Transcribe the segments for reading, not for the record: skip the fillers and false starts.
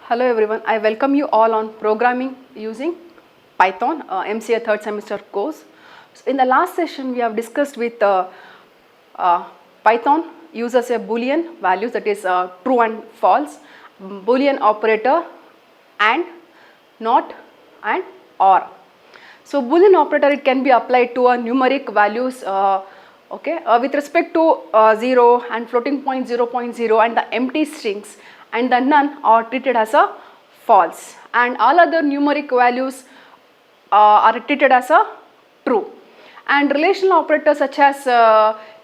Hello everyone, I welcome you all on programming using Python, MCA third semester course. So in the last session we have discussed with Python uses a boolean values, that is true and false, boolean operator and not and or. So boolean operator, it can be applied to a numeric values with respect to 0 and floating point 0.0 and the empty strings and the none are treated as a false, and all other numeric values are treated as a true. And relational operators such as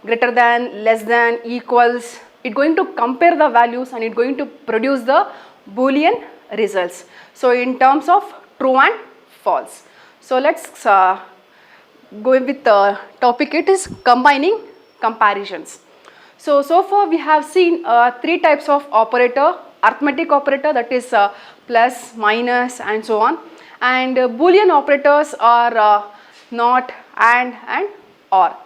greater than, less than, equals, it going to compare the values and it going to produce the boolean results. So in terms of true and false. So let's go with the topic, it is combining comparisons. So far we have seen three types of operator: arithmetic operator, that is plus, minus and so on, and boolean operators are not, and or,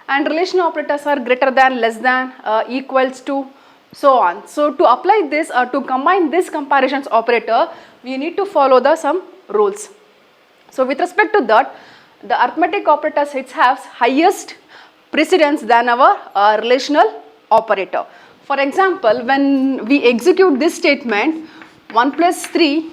and relational operators are greater than, less than, equals to, so on. So to apply this or to combine this comparisons operator, we need to follow the some rules. So with respect to that, the arithmetic operators, it has highest precedence than our relational operator. For example, when we execute this statement 1 plus 3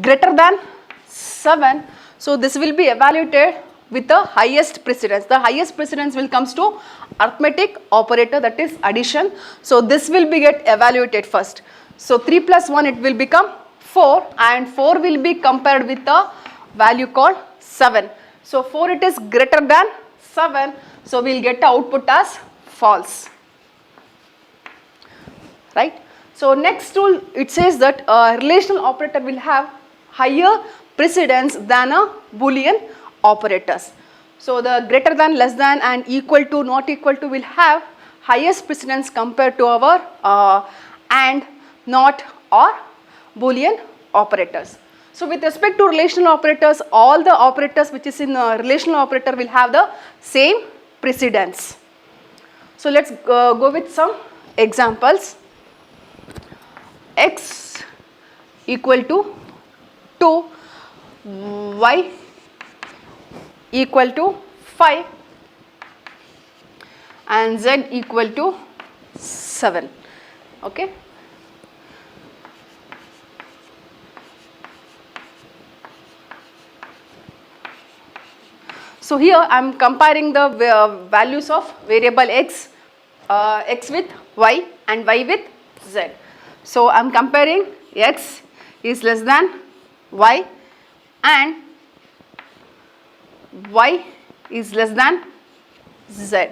greater than 7, so this will be evaluated with the highest precedence. The highest precedence will comes to arithmetic operator, that is addition. So this will be get evaluated first. So 3 plus 1, it will become 4, and 4 will be compared with the value called 7. So 4, it is greater than 7, so we will get the output as false, right? So next rule, it says that a relational operator will have higher precedence than a boolean operators. So the greater than, less than and equal to, not equal to will have highest precedence compared to our and, not, or boolean operators. So with respect to relational operators, all the operators which is in relational operator will have the same precedence. So let's go with some examples. X equal to 2, y equal to 5 and z equal to 7. Okay. So here I am comparing the values of variable x, x with y and y with z. So I am comparing x is less than y and y is less than z.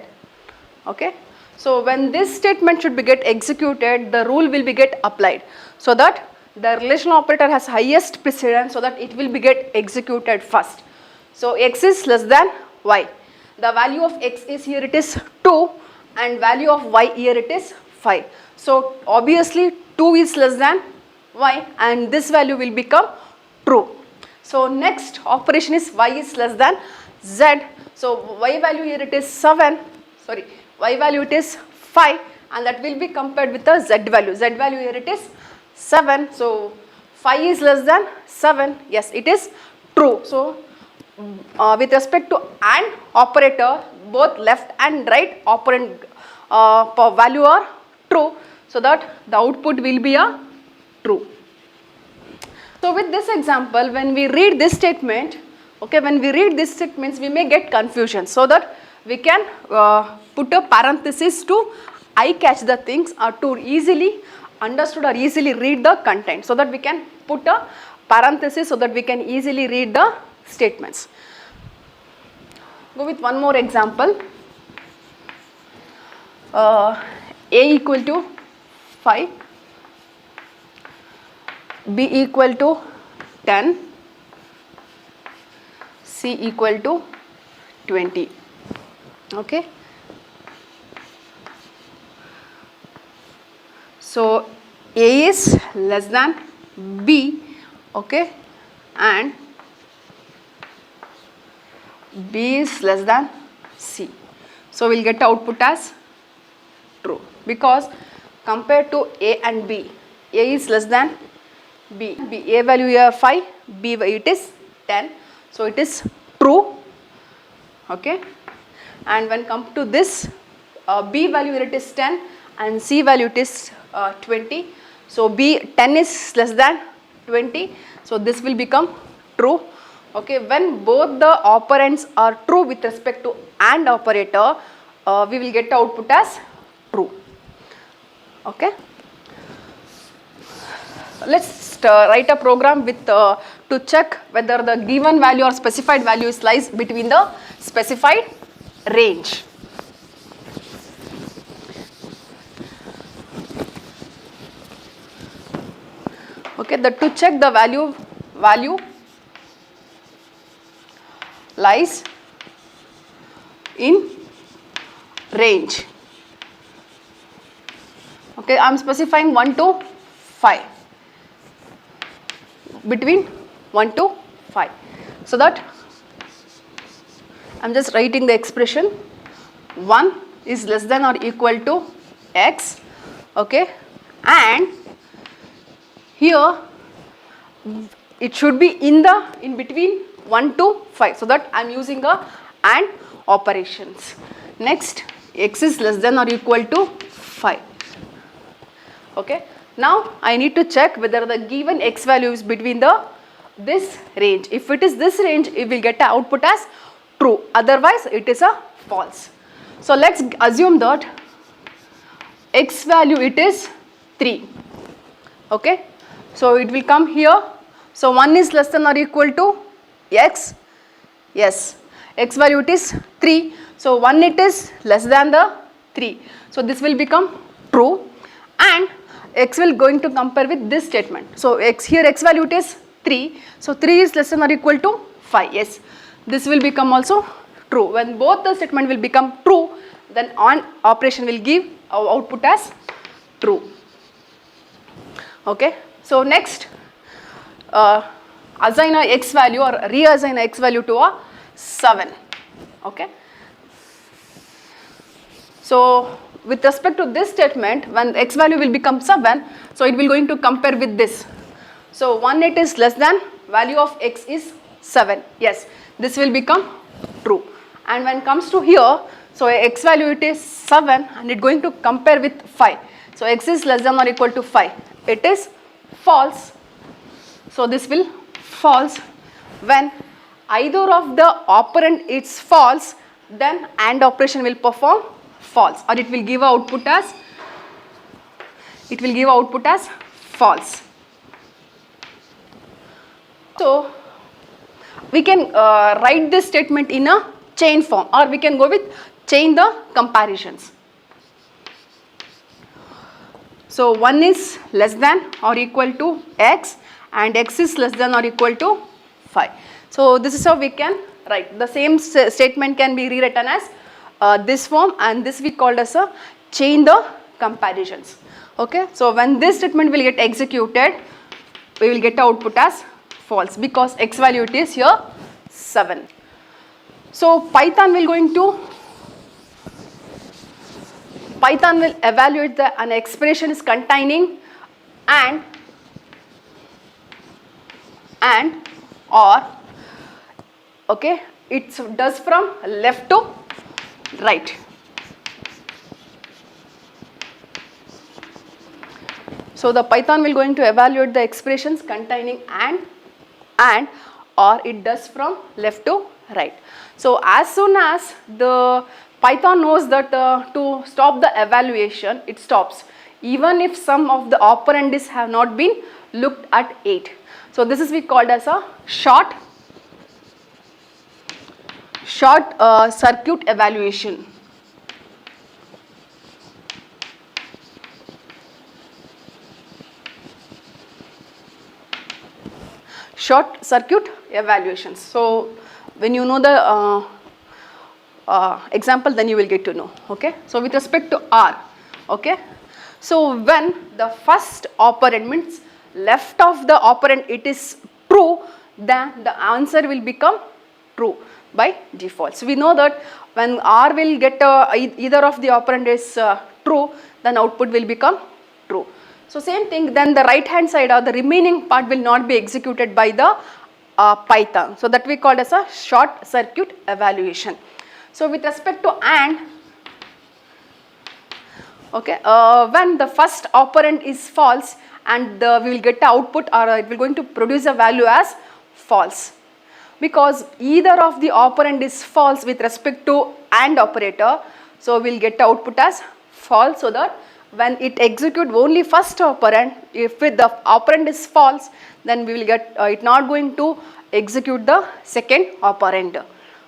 Okay. So when this statement should be get executed, the rule will be get applied, so that the relational operator has highest precedence, so that it will be get executed first. So x is less than y. The value of x is here, it is 2, and value of y here it is 5. So obviously 2 is less than y and this value will become true. So next operation is y is less than z. So y value here it is 7, sorry, y value it is 5, and that will be compared with the z value. Z value here it is 7. So 5 is less than 7. Yes, it is true. So with respect to AND operator, both left and right operand value are true, so that the output will be a true. So with this example, when we read this statement, okay, when we read this statements, we may get confusion, so that we can put a parenthesis to eye catch the things, or to easily understood or easily read the content, so that we can put a parenthesis so that we can easily read the statements. Go with one more example. A equal to 5, B equal to 10, C equal to 20. Okay. So A is less than B, okay, and B is less than C. So we will get output as true, because compared to A and B, A is less than A value here 5, B it is 10, so it is true. Okay, and when come to this, B value here it is 10 and C value it is 20. So 10 is less than 20, so this will become true. Okay, when both the operands are true with respect to AND operator, we will get the output as true. Okay, let's write a program with to check whether the given value or specified value lies between the specified range. Okay, to check the value lies in range. Okay, I am specifying 1 to 5, between 1 to 5, so that I am just writing the expression 1 is less than or equal to x. Okay, and here it should be in between 1 to 5, so that I am using a AND operations. Next, x is less than or equal to 5. Okay, now I need to check whether the given x value is between this range. If it is this range, it will get the output as true, otherwise it is a false. So let's assume that x value it is 3. Okay, so it will come here. So 1 is less than or equal to x. Yes, x value it is 3. So 1 it is less than the 3. So this will become true, and x will going to compare with this statement. So x value it is 3. So 3 is less than or equal to 5. Yes, this will become also true. When both the statement will become true, then AND operation will give our output as true. Okay, so next, assign a x value or reassign a x value to a 7. Okay, so with respect to this statement, when x value will become 7, so it will going to compare with this. So 1 it is less than, value of x is 7. Yes, this will become true. And when comes to here, so x value it is 7 and it going to compare with 5. So x is less than or equal to 5. It is false. So this will false. When either of the operand is false, then AND operation will perform false, or it will give output as false. So we can write this statement in a chain form, or we can go with chain the comparisons. So 1 is less than or equal to x, and x is less than or equal to 5. So this is how we can write. The same statement can be rewritten as this form, and this we called as a chain the comparisons. Okay, so when this statement will get executed, we will get the output as false, because x value it is here 7. So Python will evaluate an expression is containing and or. Okay, it does from left to right. So the Python will going to evaluate the expressions containing and or it does from left to right. So as soon as the Python knows that to stop the evaluation, it stops, even if some of the operands have not been looked at it. So this is we called as a short circuit evaluation. Short circuit evaluations. So when you know the example, then you will get to know. Okay, so with respect to R, okay, so when the first operand means left of the operand it is true, then the answer will become true by default. So we know that when R will get either of the operand is true, then output will become true. So same thing, then the right hand side or the remaining part will not be executed by the Python. So that we call as a short circuit evaluation. So with respect to AND, okay, when the first operand is false and we will get the output, or it will going to produce a value as false, because either of the operand is false with respect to AND operator, so we will get the output as false, so that when it execute only first operand, if the operand is false, then we will get it not going to execute the second operand.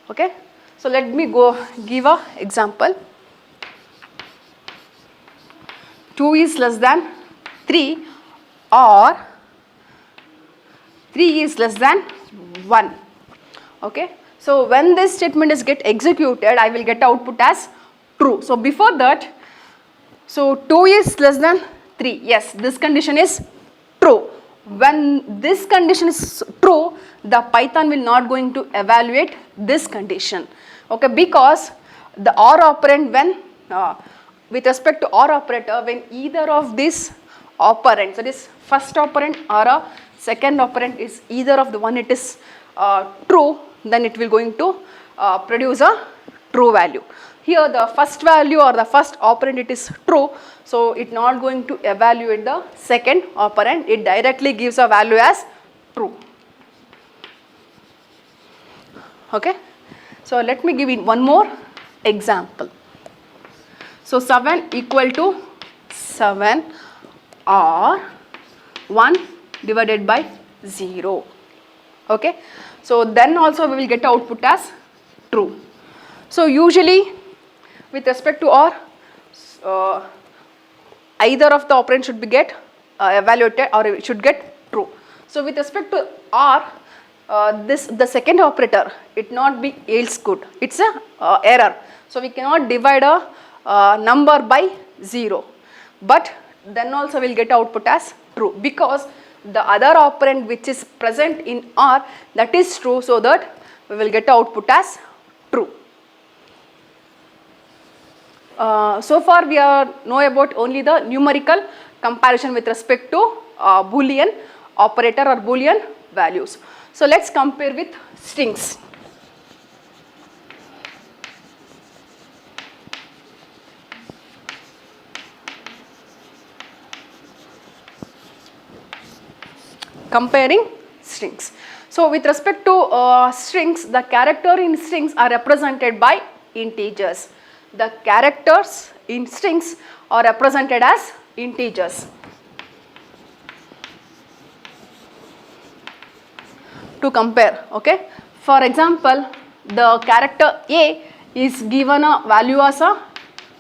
Okay, so let me go give a example. 2 is less than 3 or 3 is less than 1. Okay, so when this statement is get executed, I will get output as true. So before that, so 2 is less than 3, yes, this condition is true. When this condition is true, the Python will not going to evaluate this condition. Okay, because the OR operand, when with respect to OR operator, when either of these operands, that is first operand or a second operand is either of the one, it is true, then it will going to produce a true value. Here the first value or the first operand, it is true, so it not going to evaluate the second operand, it directly gives a value as true. Okay, so let me give you one more example. So 7 equal to 7 or 1 divided by 0. Okay, so then also we will get output as true. So usually with respect to OR, either of the operand should be get evaluated, or it should get true. So with respect to OR, the second operator, it not be yields good, it's a error. So we cannot divide a number by 0, but then also we will get output as true, because the other operand which is present in OR, that is true, so that we will get output as true. So far we know about only the numerical comparison with respect to Boolean operator or Boolean values. So let's compare with strings. Comparing strings. So with respect to strings, the character in strings are represented by integers. The characters in strings are represented as integers. To compare, okay, for example, the character A is given a value as a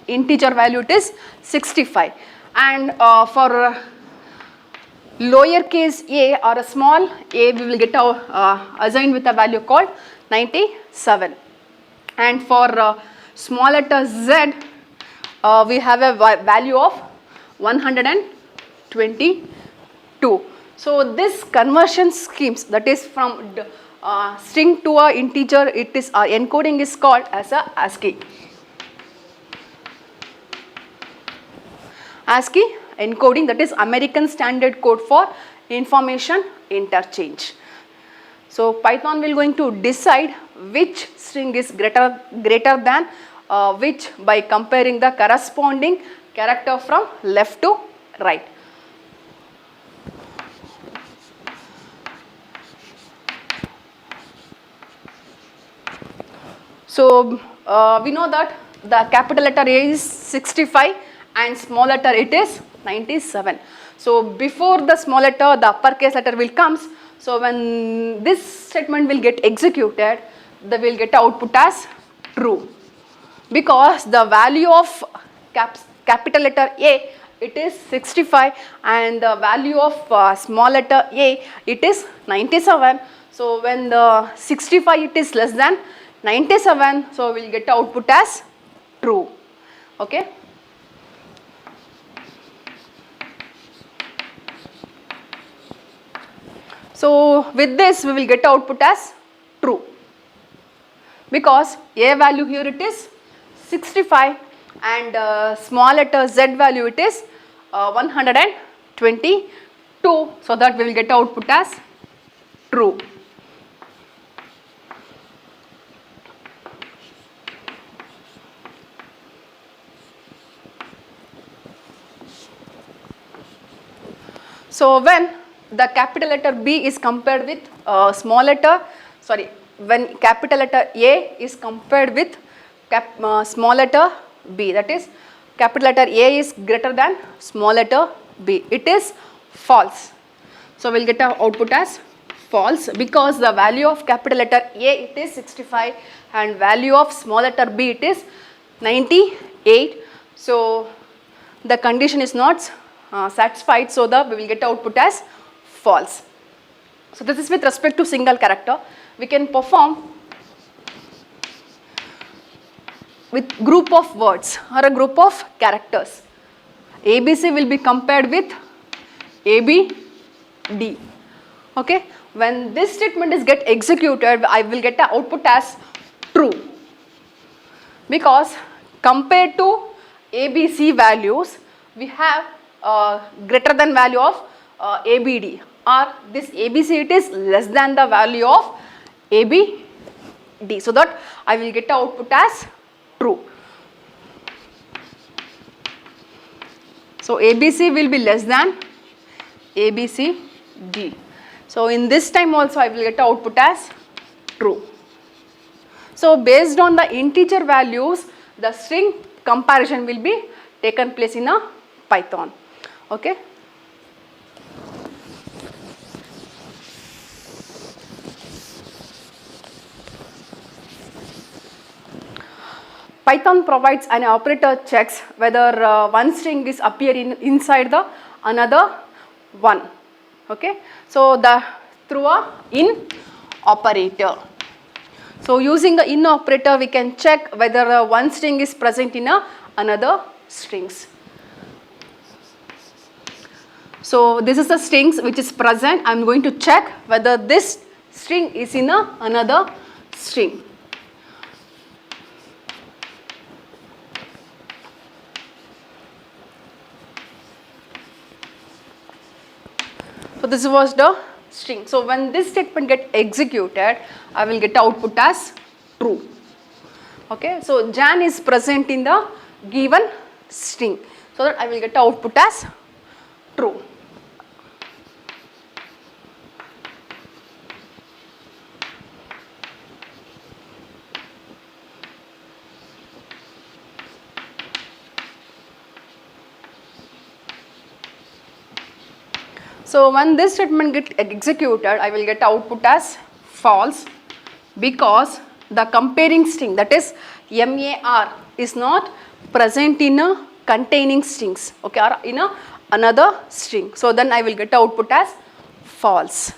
integer value, it is 65, and for lowercase a or a small a, we will get assigned with a value called 97, and for small letter z, we have a value of 122. So this conversion schemes, that is from string to a integer, it is encoding is called as a ASCII. ASCII encoding, that is American Standard Code for Information Interchange. So Python will going to decide which string is greater than which by comparing the corresponding character from left to right. So we know that the capital letter A is 65 and small letter it is 97. So before the small letter, the uppercase letter will comes. So when this statement will get executed, they will get output as true, because the value of capital letter A, it is 65, and the value of small letter a, it is 97. So when the 65 it is less than 97, so we will get output as true. Okay. So with this we will get output as true, because a value here it is 65 and small letter z value it is 122. 22. So that we will get output as true. So when the capital letter B is compared with when capital letter A is compared with small letter B, that is capital letter A is greater than small letter B, it is false. So we will get our output as false, because the value of capital letter A it is 65 and value of small letter B it is 98. So the condition is not satisfied, so we will get output as false. So this is with respect to single character. We can perform with group of words or a group of characters. ABC will be compared with ABD. Okay, when this statement is get executed, I will get the output as true, because compared to ABC values we have greater than value of ABD, or this ABC it is less than the value of ABD, so that I will get the output as true. So ABC will be less than ABCD. So in this time also I will get the output as true. So based on the integer values, the string comparison will be taken place in a Python. Okay. Python provides an operator checks whether one string is appearing inside the another one. Okay, so through a in operator. So using the in operator we can check whether one string is present in another strings. So this is the strings which is present. I am going to check whether this string is in another string. So this was the string. So when this statement get executed, I will get output as true. Okay, so Jan is present in the given string, so that I will get output as true. So when this statement get executed, I will get output as false, because the comparing string, that is MAR, is not present in a containing strings, okay, or in another string. So then I will get output as false.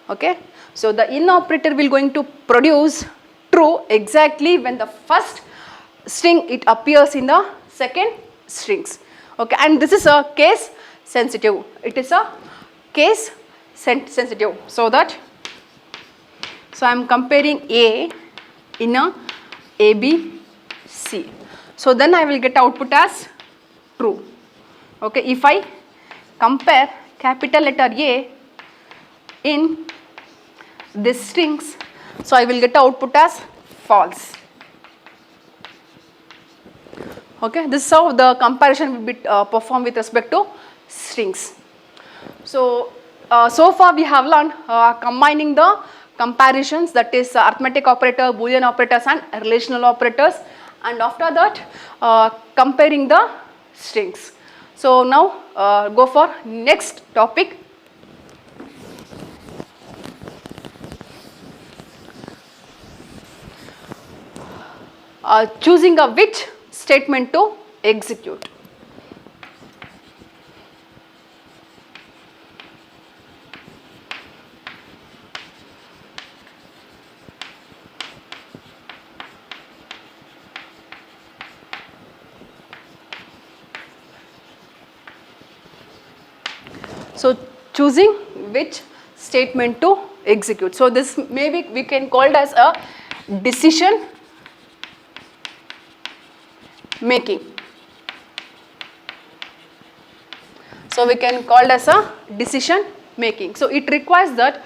Okay. So the in operator will going to produce true exactly when the first string it appears in the second strings. Okay, and this is a case sensitive. It is a case sensitive, so that I am comparing A in a B, C. So then I will get output as true. Okay, if I compare capital letter A in these strings, so I will get output as false. Okay, this is how the comparison will be performed with respect to strings. So, so far we have learned combining the comparisons, that is arithmetic operator, Boolean operators and relational operators, and after that comparing the strings. So now go for next topic. Choosing a which statement to execute. So choosing which statement to execute. So this maybe we can call it as a decision making. So we can call it as a decision making. So it requires that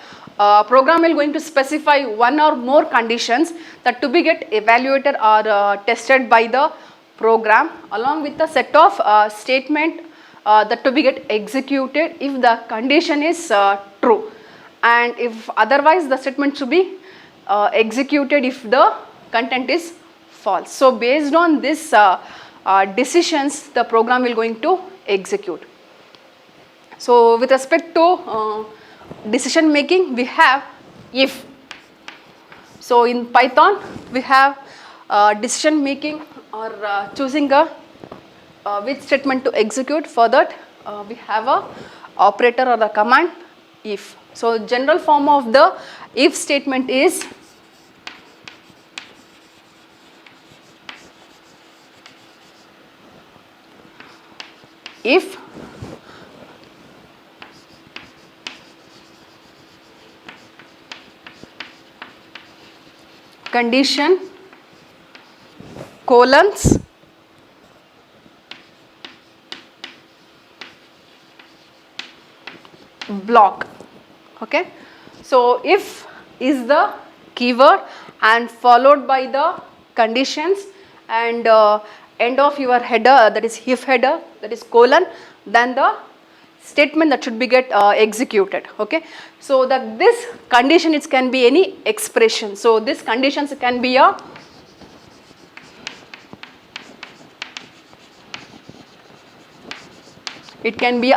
program will going to specify one or more conditions that to be get evaluated or tested by the program along with a set of statement that to be get executed if the condition is true, and if otherwise the statement should be executed if the content is false. So based on this decisions the program will going to execute. So with respect to decision making, we have if. So in Python we have decision making or choosing a which statement to execute. For that we have a operator or the command if. So general form of the if statement is if condition colons block. Okay. So if is the keyword and followed by the conditions and end of your header, that is if header, that is colon, then the statement that should be get executed. Okay. So that this condition it can be any expression. So this conditions can be a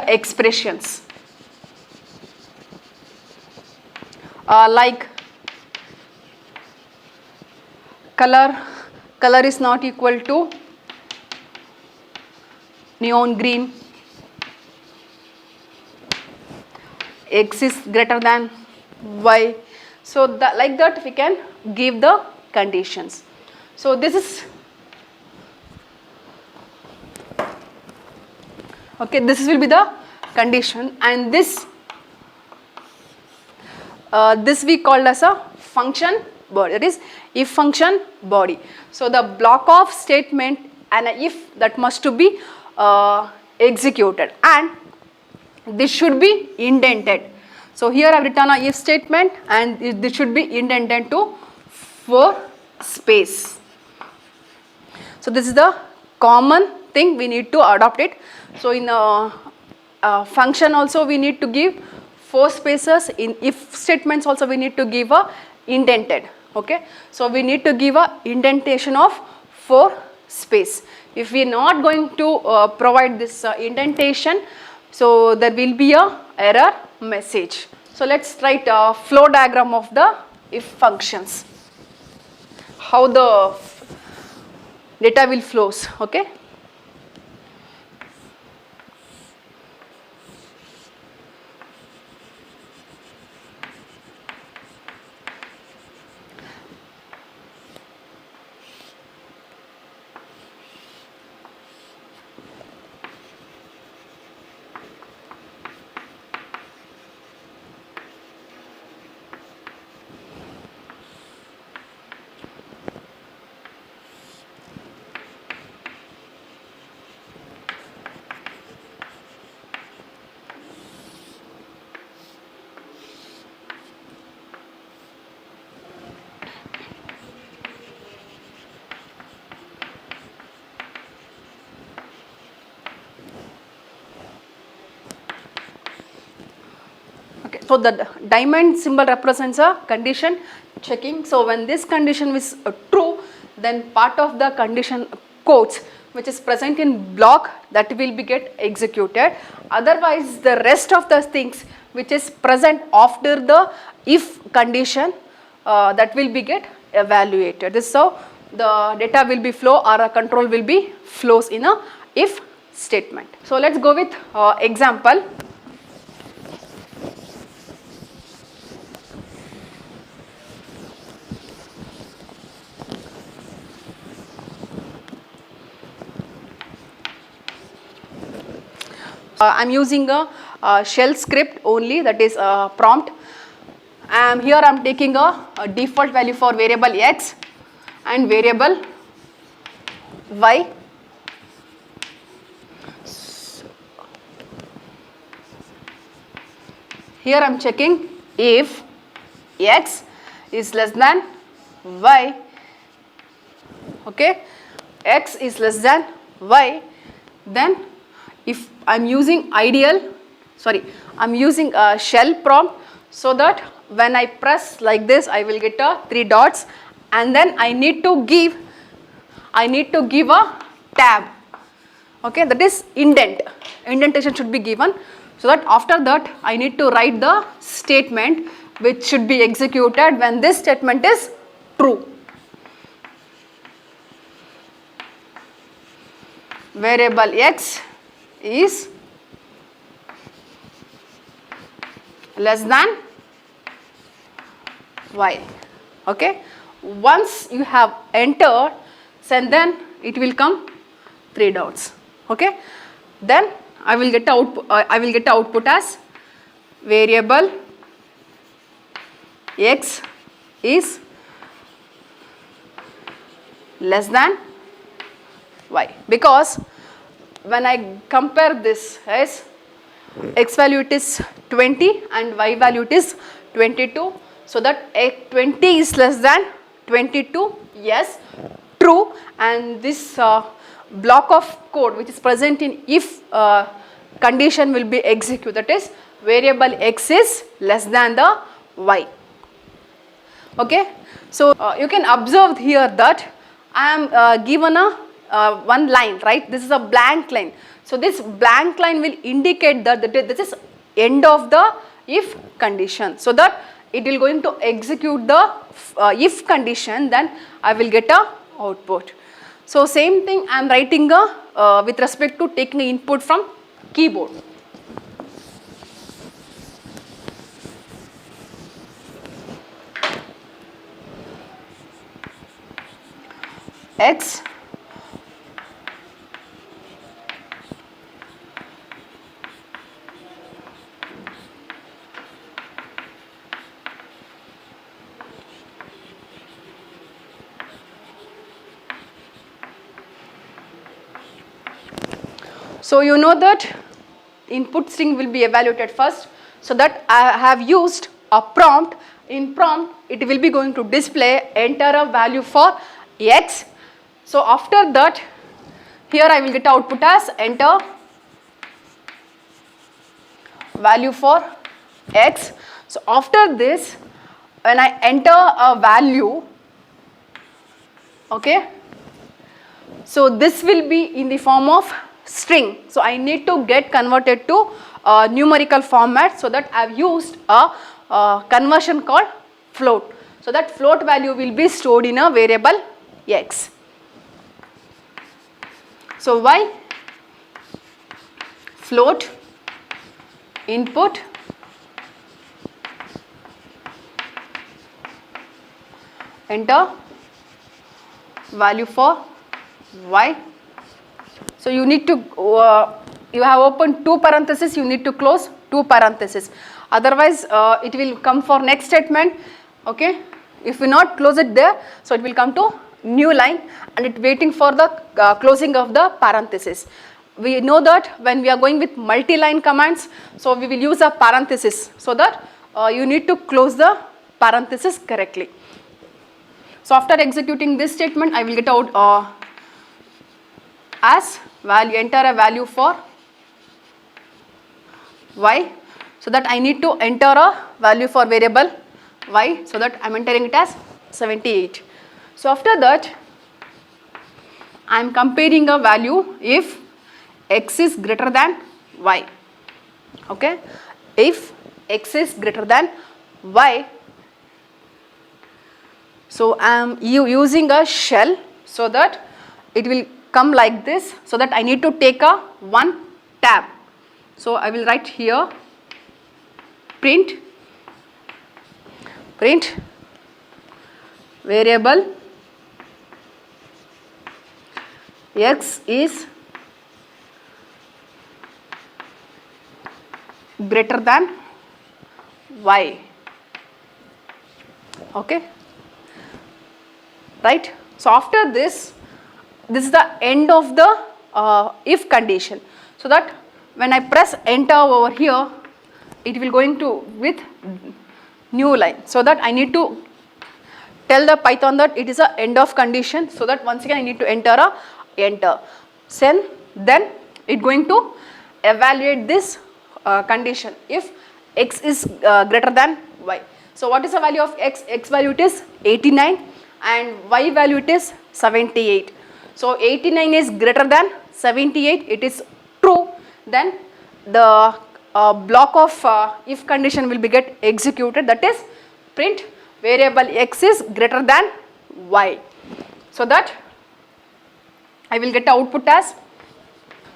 expressions like color is not equal to neon green, x is greater than y. So like that we can give the conditions. So this is okay, this will be the condition, and this we called as a function body, that is if function body. So the block of statement and a if that must to be executed, and this should be indented. So here I have written a if statement and this should be indented to 4 space. So this is the common thing we need to adopt it. So in a function also we need to give 4 spaces. In if statements also we need to give a indented. Okay. So we need to give a indentation of 4 space. If we are not going to provide this indentation, so there will be a error message. So let's write a flow diagram of the if functions, how the data will flows. Okay. So the diamond symbol represents a condition checking. So when this condition is true, then part of the condition codes which is present in block that will be get executed. Otherwise the rest of the things which is present after the if condition that will be get evaluated. This is how the data will be flow or a control will be flows in a if statement. So let's go with example. I am using a shell script only, that is prompt. Here I am taking a default value for variable x and variable y. here I am checking if x is less than y, okay, x is less than y, then if I am using I am using a shell prompt, so that when I press like this I will get a 3 dots, and then I need to give a tab, okay, that is indentation should be given, so that after that I need to write the statement which should be executed when this statement is true. Variable x is less than y, okay. Once you have entered, and then it will come 3 dots, okay. Then I will get the output as variable x is less than y, because when I compare this as x value it is 20 and y value it is 22, so that 20 is less than 22, yes, true, and this block of code which is present in if condition will be executed, that is variable x is less than the y, okay. So you can observe here that I am given a one line, right, this is a blank line, so this blank line will indicate that this is end of the if condition, so that it will going to execute the if condition, then I will get a output. So same thing I am writing with respect to taking input from keyboard. X so you know that input string will be evaluated first, so that I have used a prompt. In prompt it will be going to display enter a value for x. So after that here I will get output as enter value for x. So after this when I enter a value, okay, so this will be in the form of string, so I need to get converted to numerical format, so that I have used a conversion called float, so that float value will be stored in a variable x. So y float input enter value for y. So you need to you have opened 2 parentheses, you need to close 2 parentheses, otherwise it will come for next statement, okay. If we not close it there, so it will come to new line and it waiting for the closing of the parenthesis. We know that when we are going with multi-line commands, so we will use a parenthesis, so that you need to close the parenthesis correctly. So after executing this statement I will get out as value, enter a value for y, so that I need to enter a value for variable y, so that I am entering it as 78. So after that I am comparing a value if x is greater than y, okay. If x is greater than y, so I am using a shell, so that it will come like this, so that I need to take a one tab. So I will write here print variable x is greater than y, okay, right. So after this is the end of the if condition, so that when I press enter over here it will going to with new line. So that I need to tell the Python that it is a end of condition. So that once again I need to enter a enter. Then it going to evaluate this condition if x is greater than y. So what is the value of x? X value it is 89 and y value it is 78. So 89 is greater than 78, it is true, then the block of if condition will be get executed, that is print variable x is greater than y. So that I will get a output as,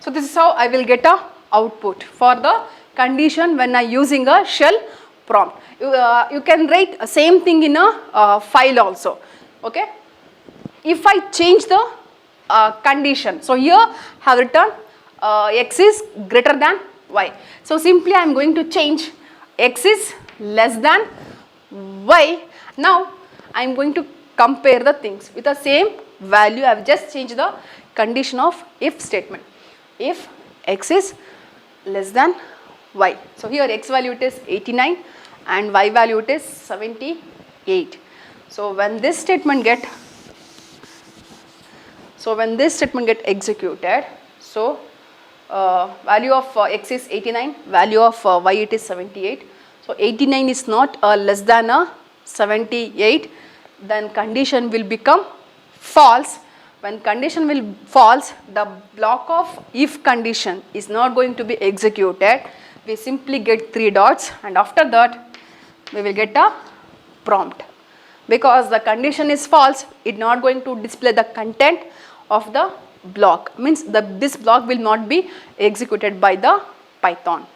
so this is how I will get a output for the condition when I using a shell prompt. You can write same thing in a file also, okay. If I change the condition, so here I have written x is greater than y. So simply I am going to change x is less than y. Now I am going to compare the things with the same value. I have just changed the condition of if statement. If x is less than y. So here x value it is 89 and y value it is 78. So when this statement get executed, so value of x is 89, value of y it is 78. So 89 is not less than 78, then condition will become false. When condition will false, the block of if condition is not going to be executed. We simply get 3 dots and after that we will get a prompt. Because the condition is false, it not going to display the content of the block, means this block will not be executed by the Python,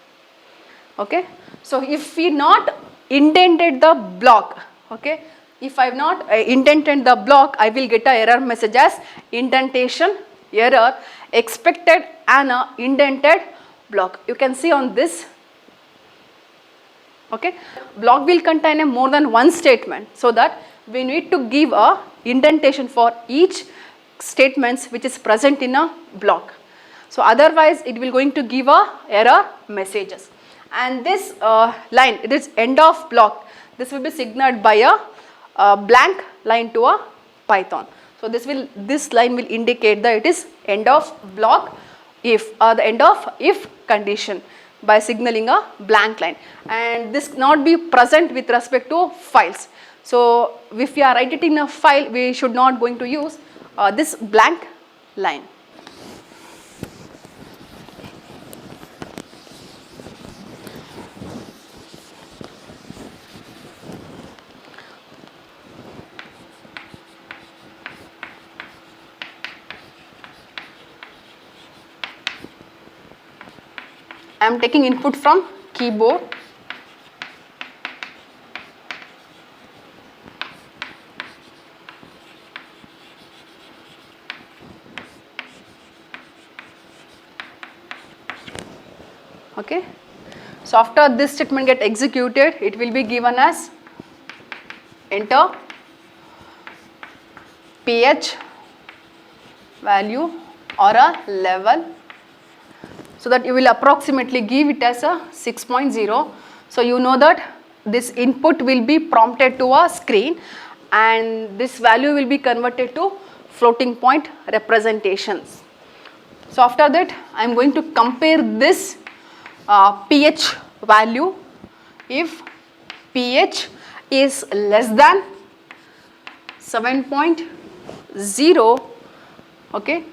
okay. So if we not indented the block, okay, if I have not indented the block, I will get a error message as indentation error expected an indented block. You can see on this, okay. Block will contain a more than one statement, so that we need to give a indentation for each statements which is present in a block. So otherwise it will going to give a error messages. And this line, it is end of block, this will be signaled by a blank line to a Python. So this line will indicate that it is end of block if the end of if condition by signaling a blank line, and this not be present with respect to files. So if we are writing it in a file, we should not going to use this blank line. I am taking input from keyboard. Okay. So after this statement get executed, it will be given as enter pH value or a level, so that you will approximately give it as a 6.0. So you know that this input will be prompted to a screen and this value will be converted to floating point representations. So after that I am going to compare this pH value. If pH is less than 7.0, okay.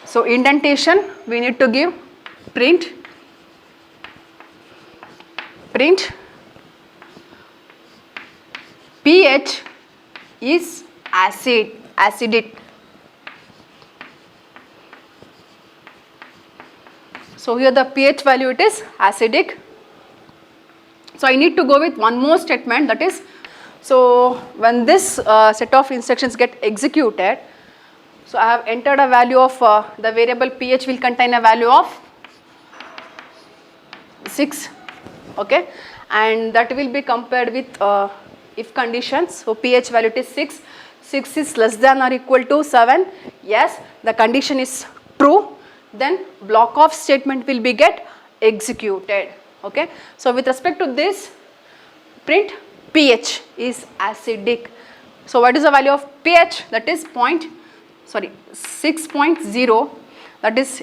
So indentation we need to give print pH is acidic. So here the pH value it is acidic. So I need to go with one more statement, that is, so when this set of instructions get executed, so I have entered a value of the variable pH will contain a value of 6, okay, and that will be compared with if conditions. So pH value is 6 is less than or equal to 7, yes, the condition is true, then block of statement will be get executed. Okay, so with respect to this, print pH is acidic. So what is the value of pH? That is 6.0, that is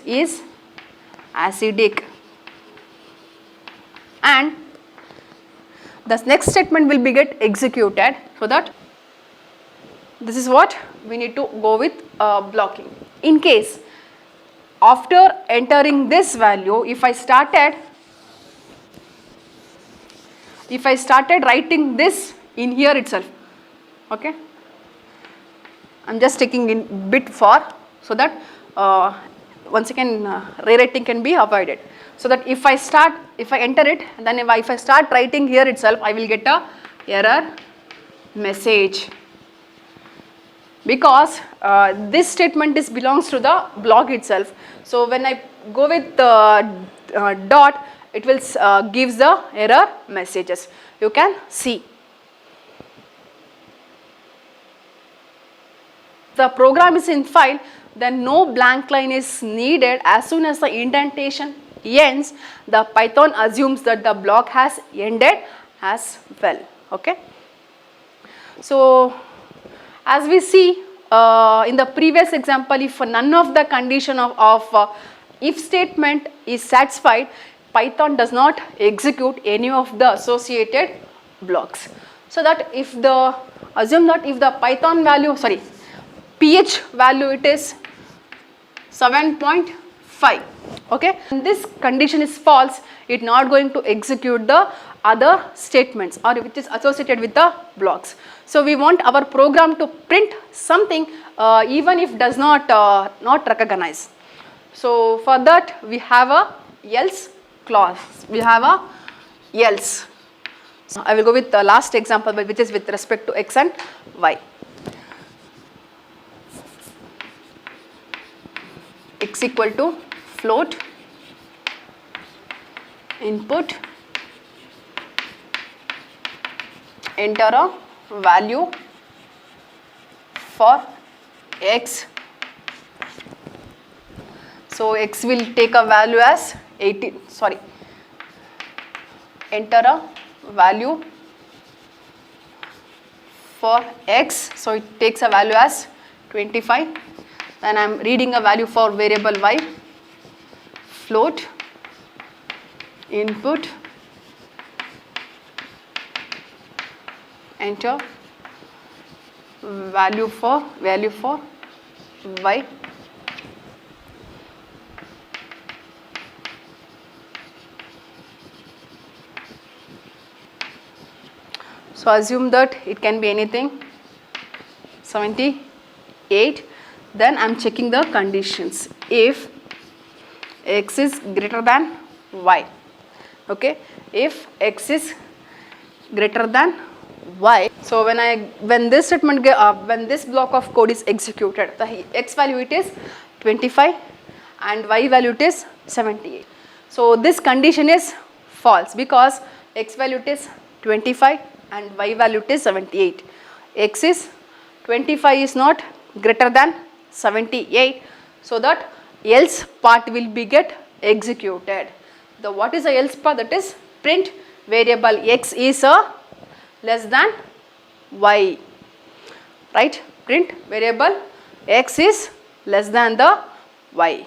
acidic. And the next statement will be get executed, so that this is what we need to go with blocking. In case after entering this value, if I started writing this in here itself, okay, I'm just taking in bit for, so that once again rewriting can be avoided. So that if I enter it, then if I start writing here itself, I will get a error message, because this statement belongs to the block itself. So when I go with the dot, it will gives the error messages. You can see. The program is in file, then no blank line is needed. As soon as the indentation ends, the Python assumes that the block has ended as well. Okay. So as we see in the previous example, if none of the condition of if statement is satisfied, Python does not execute any of the associated blocks. So that assume that if the Python value, pH value, it is 7.5, okay, and this condition is false, it not going to execute the other statements or which is associated with the blocks. So we want our program to print something even if does not recognize. So for that we have a else clause, we have a else. So I will go with the last example, which is with respect to x and y. X equal to float, input, enter a value for x. So x will take a value as 18, enter a value for x, so it takes a value as 25. Then I am reading a value for variable y, float, input, enter value for y. So assume that it can be anything, 78. Then I am checking the conditions. If x is greater than y, okay, if x is greater than y, so when this statement when this block of code is executed, the x value it is 25 and y value it is 78. So this condition is false, because x value it is 25 and y value it is 78. X is 25 is not greater than 78, so that else part will be get executed. The what is the else part? That is print variable x is less than y, right? Print variable x is less than the y.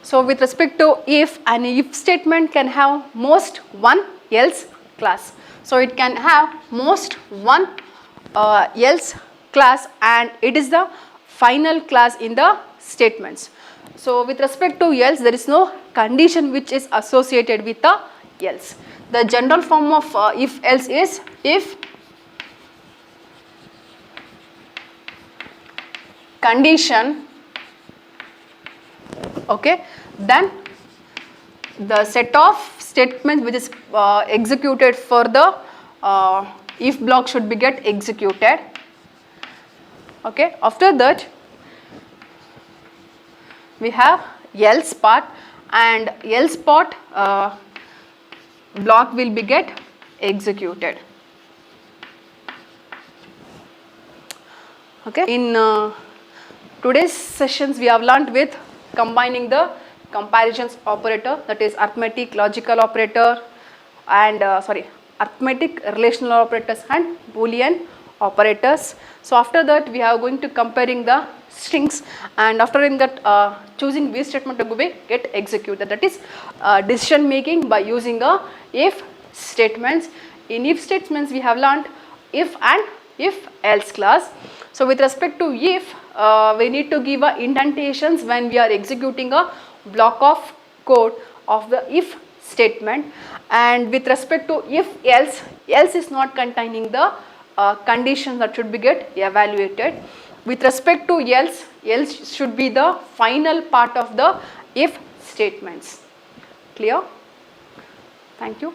So with respect to if, an if statement can have most one else class. So it can have most one else class, and it is the final class in the statements. So with respect to else, there is no condition which is associated with the else. The general form of if else is if condition, okay, then the set of statements which is executed for the if block should be get executed. Okay, after that we have else part, and else part block will be get executed. Okay, in today's sessions we have learnt with combining the comparisons operator, that is arithmetic logical operator, and arithmetic relational operators and Boolean operators. So after that we are going to comparing the strings, and after in that choosing which statement to get executed, that is decision making by using a if statements. In if statements we have learned if and if else clause. So with respect to if, we need to give indentations when we are executing a block of code of the if statement, and with respect to if else, else is not containing the conditions that should be get evaluated. With respect to else, else should be the final part of the if statements. Clear? Thank you.